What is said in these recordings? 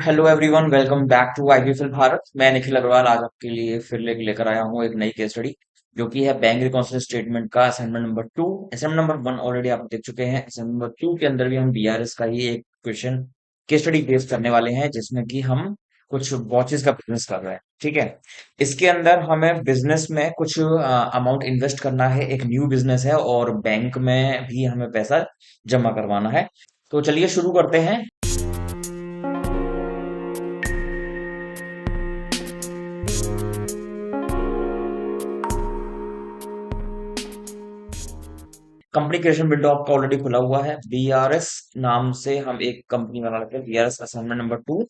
Hello everyone, welcome back to IBFL Bharat. मैं निखिल अग्रवाल आज आपके लिए फिर लेकर आया हूँ एक नई केस स्टडी जो कि है बैंक रिकॉन्सिलिएशन स्टेटमेंट का assignment number 2। Assignment number 1 already आप देख चुके हैं। असाइनमेंट नंबर 2 के अंदर भी हम बीआरएस का ही एक क्वेश्चन केस स्टडी बेस करने वाले हैं जिसमें कि हम कुछ वॉचेस का बिजनेस कर रहे हैं। ठीक है। इसके अंदर हमें बिजनेस में कुछ अमाउंट इन्वेस्ट करना है। एक न्यू बिजनेस है और बैंक में भी हमें पैसा जमा करवाना है। तो चलिए शुरू करते हैं। कंपनी क्रिएशन विंडो आपका ऑलरेडी खुला हुआ है। बीआरएस नाम से हम एक कंपनी बना लेते हैं, बीआरएस असाइनमेंट नंबर 2।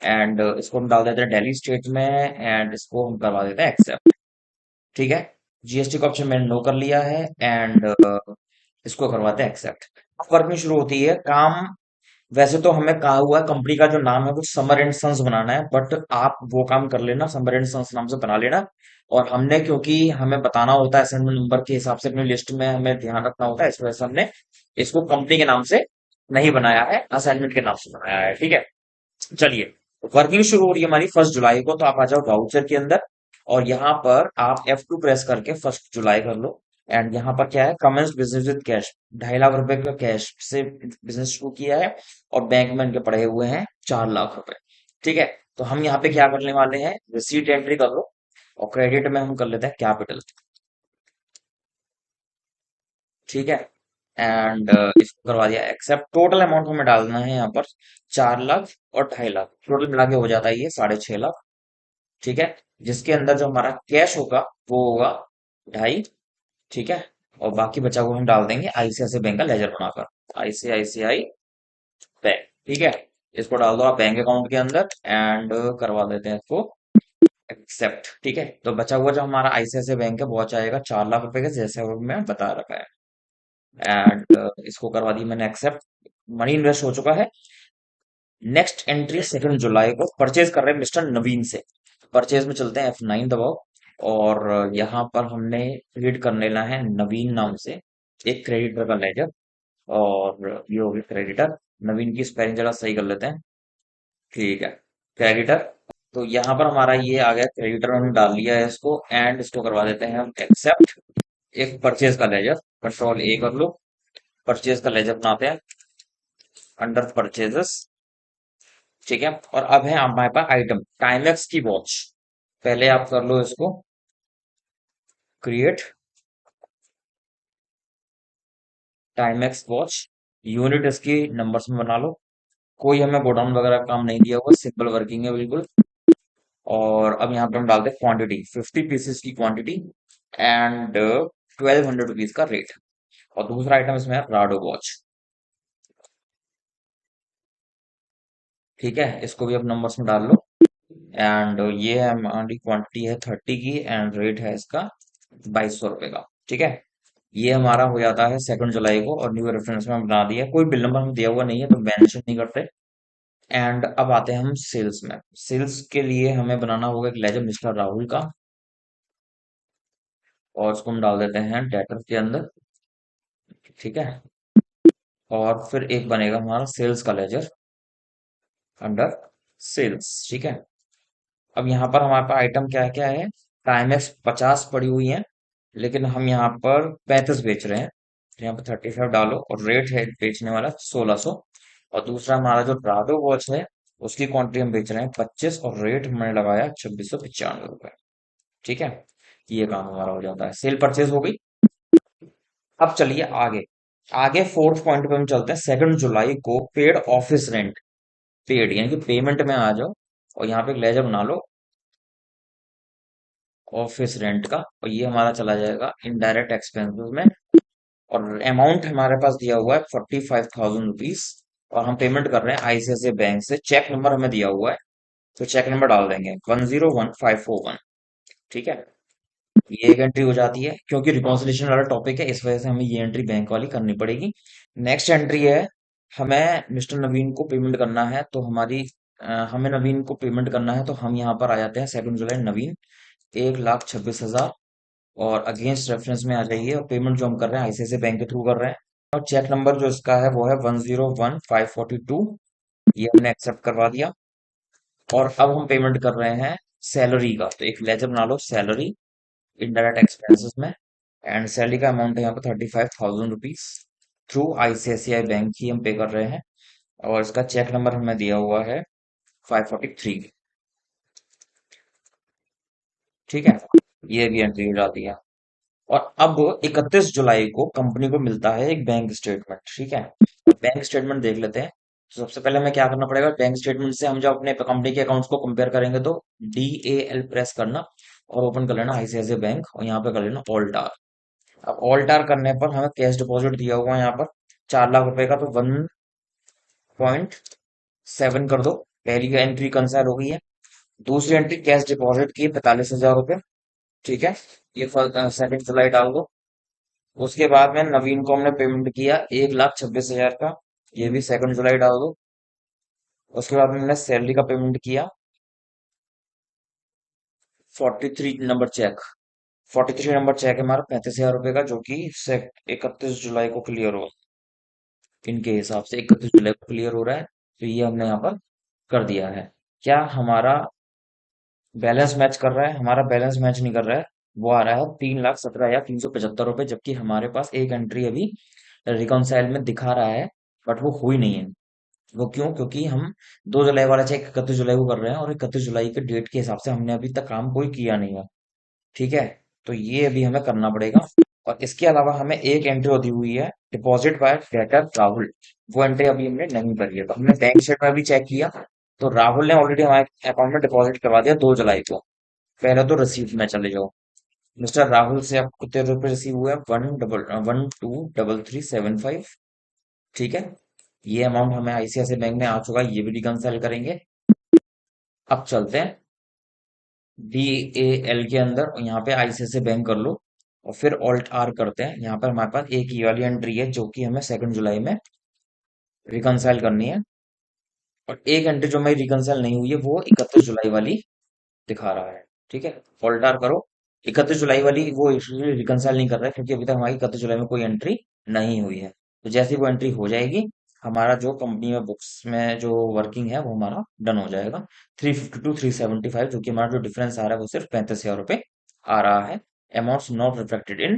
एंड इसको हम डाल देते हैं दिल्ली स्टेट में एंड इसको हम करवा देते हैं एक्सेप्ट। ठीक है। जीएसटी का ऑप्शन मैंने नो कर लिया है एंड इसको करवाते हैं एक्सेप्ट। अब वर्किंग शुरू होती है। काम वैसे तो हमें कहा हुआ है कंपनी का जो नाम है वो समर एंड सन्स बनाना है, बट आप वो काम कर लेना, समर एंड सन्स नाम से बना लेना। और हमने क्योंकि हमें बताना होता है असाइनमेंट नंबर के हिसाब से अपनी लिस्ट में हमें ध्यान रखना होता है, इस वजह से हमने इसको कंपनी के नाम से नहीं बनाया है, असाइनमेंट के नाम से बनाया है। ठीक है। चलिए, वर्किंग शुरू हो रही है हमारी 1 जुलाई को। तो आप आ जाओ वाउचर के अंदर और यहाँ पर आप F2 प्रेस करके 1 जुलाई कर लो। एंड यहाँ पर क्या है, commences business with cash. 2.5 lakh रुपए का कैश से बिजनेस शुरू किया है और बैंक में इनके पड़े हुए हैं 4 लाख रुपए। ठीक है। तो हम यहाँ पे क्या करने वाले हैं, रिसीट एंट्री कर लो और क्रेडिट में हम कर लेते हैं कैपिटल। ठीक है। एंड इसको करवा दिया एक्सेप्ट। टोटल अमाउंट हमें डालना है यहाँ पर 4 लाख और 2.5 लाख, टोटल मिला के हो जाता है ये 6.5 लाख। ठीक है। जिसके अंदर जो हमारा कैश होगा वो होगा 2.5। ठीक है। और बाकी बचा हुआ हम डाल देंगे आईसीआईसी बैंक का लेजर बनाकर, आईसीआईसीआई बैंक। ठीक है। इसको डाल दो आप बैंक अकाउंट के अंदर एंड करवा देते हैं इसको एक्सेप्ट। ठीक है। तो बचा हुआ जो हमारा आईसीआईसी बैंक है वो आ जाएगा 4 लाख रुपए का, जैसे वो मैं बता रखा है। एंड इसको करवा दी मैंने एक्सेप्ट। मनी इन्वेस्ट हो चुका है। नेक्स्ट एंट्री 2 जुलाई को परचेज कर रहे हैं मिस्टर नवीन से। परचेज में चलते हैं, F9 दबाओ। और यहाँ पर हमने क्रिएट कर लेना है नवीन नाम से एक क्रेडिटर का लेजर। और ये हो गया क्रेडिटर। नवीन की स्पेलिंग जरा सही कर लेते हैं। ठीक है। क्रेडिटर। तो यहाँ पर हमारा ये आ गया क्रेडिटर, हमने डाल लिया है इसको एंड इसको करवा देते हैं हम एक्सेप्ट। एक परचेज का लेजर, Ctrl+A कर लो। परचेज का लेजर बनाते हैं अंडर परचेजेस। ठीक है। और अब है हमारे पास आइटम टाइमेक्स की वॉच। पहले आप कर लो इसको क्रिएट टाइमेक्स वॉच। यूनिट इसकी नंबर्स में बना लो। कोई हमें गोडाउन वगैरह का काम नहीं दिया हुआ, सिंपल वर्किंग है बिल्कुल। और अब यहाँ पे हम डालते हैं क्वांटिटी 50 पीसेस की क्वांटिटी एंड 1200 रुपीज का रेट। और दूसरा आइटम इसमें है राडो वॉच। ठीक है। इसको भी अब नंबर्स में डाल लो। एंड ये है हमारी क्वांटिटी है 30 की एंड रेट है इसका 2200 रुपए का। ठीक है। ये हमारा हो जाता है 2 जुलाई को और न्यू रेफरेंस में हम बना दिया। कोई बिल नंबर हमें दिया हुआ नहीं है तो मेंशन नहीं करते। एंड अब आते हैं हम सेल्स में। सेल्स के लिए हमें बनाना होगा एक लेजर मिस्टर राहुल का। और उसको हम डाल देते हैं डेटर के अंदर। ठीक है। और फिर एक बनेगा हमारा सेल्स का लेजर अंडर सेल्स। ठीक है। अब यहाँ पर हमारे पास आइटम क्या क्या है, टाइमेक्स 50 पड़ी हुई है लेकिन हम यहाँ पर 35 बेच रहे हैं। तो यहाँ पर 35 डालो और रेट है बेचने वाला 1600। और दूसरा हमारा जो प्राडो वॉच है उसकी क्वांटिटी हम बेच रहे हैं 25 और रेट हमने लगाया 2695 रुपए। ठीक है। ये काम हमारा हो जाता है, सेल परचेज हो गई। अब चलिए आगे। आगे फोर्थ पॉइंट पे हम चलते हैं। 2 जुलाई को पेड ऑफिस रेंट। पेड यानी कि पेमेंट में आ जाओ और यहाँ पे एक लेजर बना लो ऑफिस रेंट का। और ये हमारा चला जाएगा इनडायरेक्ट एक्सपेंसेस में। और अमाउंट हमारे पास दिया हुआ है 45,000 रुपीज। और हम पेमेंट कर रहे हैं आईसीआईसीआई बैंक से। चेक नंबर हमें दिया हुआ है तो चेक नंबर डाल देंगे 101541। ठीक है। ये एक एंट्री हो जाती है क्योंकि रिकॉन्सिलेशन वाला टॉपिक है, इस वजह से हमें ये एंट्री बैंक वाली करनी पड़ेगी। नेक्स्ट एंट्री है, हमें मिस्टर नवीन को पेमेंट करना है तो हमें नवीन को पेमेंट करना है तो हम यहाँ पर आ जाते हैं 2 जुलाई नवीन 1,26,000। और अगेंस्ट रेफरेंस में आ जाइए और पेमेंट जो हम कर रहे हैं आईसीआईसीआई बैंक के थ्रू कर रहे हैं। और चेक नंबर जो इसका है वो है 101542। ये हमने एक्सेप्ट करवा दिया। और अब हम पेमेंट कर रहे हैं सैलरी का, तो एक लेजर बना लो, सैलरी इनडायरेक्ट एक्सपेंसेस में, एंड सैलरी का अमाउंट है यहाँ पे 35,000 रुपीज। थ्रू आईसीआईसीआई बैंक ही हम पे कर रहे हैं, और इसका चेक नंबर हमें दिया हुआ है 543। ठीक है, ये भी एंट्री हो जाती है। और अब 31 जुलाई को कंपनी को मिलता है एक बैंक स्टेटमेंट। ठीक है, बैंक स्टेटमेंट देख लेते हैं। तो सबसे पहले हमें क्या करना पड़ेगा, बैंक स्टेटमेंट से हम जब अपने कंपनी के अकाउंट्स को कंपेयर करेंगे तो DAL प्रेस करना और ओपन कर लेना आईसीआईसीआई बैंक, और यहाँ पे कर लेना ऑल्ट आर। अब ऑल्ट आर करने पर हमें कैश डिपॉजिट दिया हुआ है यहाँ पर 4 लाख रुपए का, तो 1.7 कर दो। पहली एंट्री कंसाइल हो गई है। दूसरी एंट्री कैश डिपॉजिट की 45,000 रुपये। ठीक है, ये सेकंड जुलाई डाल दो। उसके बाद में नवीन को हमने पेमेंट किया 1,26,000 का, ये भी सेकंड जुलाई डाल दो। उसके बाद में हमने सैलरी का पेमेंट किया 43 नंबर चेक है हमारा 35,000 रुपए का, जो कि 31 जुलाई को क्लियर हो, इनके हिसाब से 31 जुलाई को क्लियर हो रहा है। तो ये हमने यहाँ पर कर दिया है। क्या हमारा बैलेंस मैच कर रहा है? हमारा बैलेंस मैच नहीं कर रहा है। वो आ रहा है 3,17,375 रुपए, जबकि हमारे पास एक एंट्री अभी रिकॉन्साइल में दिखा रहा है, बट वो हुई नहीं है। वो क्यों? क्योंकि हम 2 जुलाई वाला चेक 31 जुलाई को कर रहे हैं, और 31 जुलाई के डेट के हिसाब से हमने अभी तक काम कोई किया नहीं है। ठीक है, तो ये अभी हमें करना पड़ेगा। और इसके अलावा हमें एक एंट्री दी हुई है, डिपॉजिट बाय डेटर राहुल। वो एंट्री अभी हमने नहीं भरी है, तो हमने बैंक स्टेटमेंट में भी चेक किया, तो राहुल ने ऑलरेडी हमारे अकाउंट में डिपॉजिट करवा दिया 2 जुलाई को। पहले तो रिसीव्ट में चले जाओ। मिस्टर राहुल से आपको कितने रुपए रिसीव हुए? 1,233,75। ठीक है, ये अमाउंट हमें आईसीआईसीआई बैंक में आ चुका है, ये भी रिकंसाइल करेंगे। अब चलते हैं DAL के अंदर, और यहाँ पे आईसीआईसीआई बैंक कर लो, और फिर ऑल्ट आर करते हैं। यहाँ पर हमारे पास एक ये वाली एंट्री है, जो कि हमें 2 जुलाई में रिकंसाइल करनी है, और एक एंट्री जो हमारी रिकंसाइल नहीं हुई है, वो 31 जुलाई वाली दिखा रहा है। ठीक है, ऑल्ट आर करो। 31 जुलाई वाली वो रिकंसाइल नहीं कर रहा है, क्योंकि अभी तक हमारी 31 जुलाई में कोई एंट्री नहीं हुई है। तो जैसे ही वो एंट्री हो जाएगी, हमारा जो कंपनी में बुक्स में जो वर्किंग है वो हमारा डन हो जाएगा। 352 375, जो कि हमारा जो डिफरेंस आ रहा है वो सिर्फ 35,000 रुपये आ रहा है। Amounts not reflected in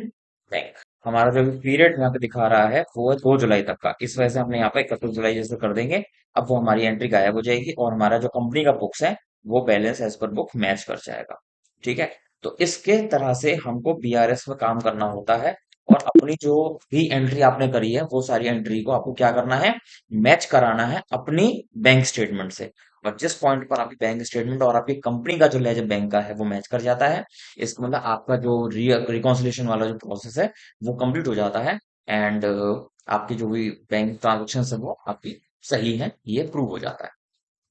bank. हमारा जो पीरियड यहाँ पे दिखा रहा है वो है 2 जुलाई तक का, इस वजह से हमने यहाँ पे 31 जुलाई जैसे कर देंगे। अब वो हमारी एंट्री गायब हो जाएगी, और हमारा जो कंपनी का बुक्स है वो balance as per book match कर जाएगा। ठीक है, तो इसके तरह से हमको बीआरएस में काम करना होता है। और अपनी जो भी एंट्री आपने करी है वो सारी एंट्री को आपको क्या करना है, मैच कराना है अपनी बैंक स्टेटमेंट से। और जिस पॉइंट पर आपकी बैंक स्टेटमेंट और आपकी कंपनी का जो लेजर बैंक का है वो मैच कर जाता है, इसका मतलब आपका जो रिकॉन्सिलेशन वाला जो प्रोसेस है वो कंप्लीट हो जाता है। एंड आपकी जो भी बैंक ट्रांजेक्शन है वो आपकी सही है, ये प्रूव हो जाता है।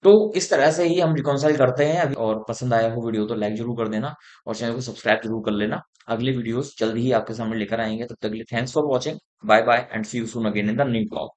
तो इस तरह से ही हम रिकॉन्साइल करते हैं अभी। और पसंद आया हो वीडियो तो लाइक जरूर कर देना, और चैनल को सब्सक्राइब जरूर कर लेना। अगली वीडियोस जल्दी ही आपके सामने लेकर आएंगे, तब तक के लिए thanks for watching, bye bye, and see you soon again in the new blog.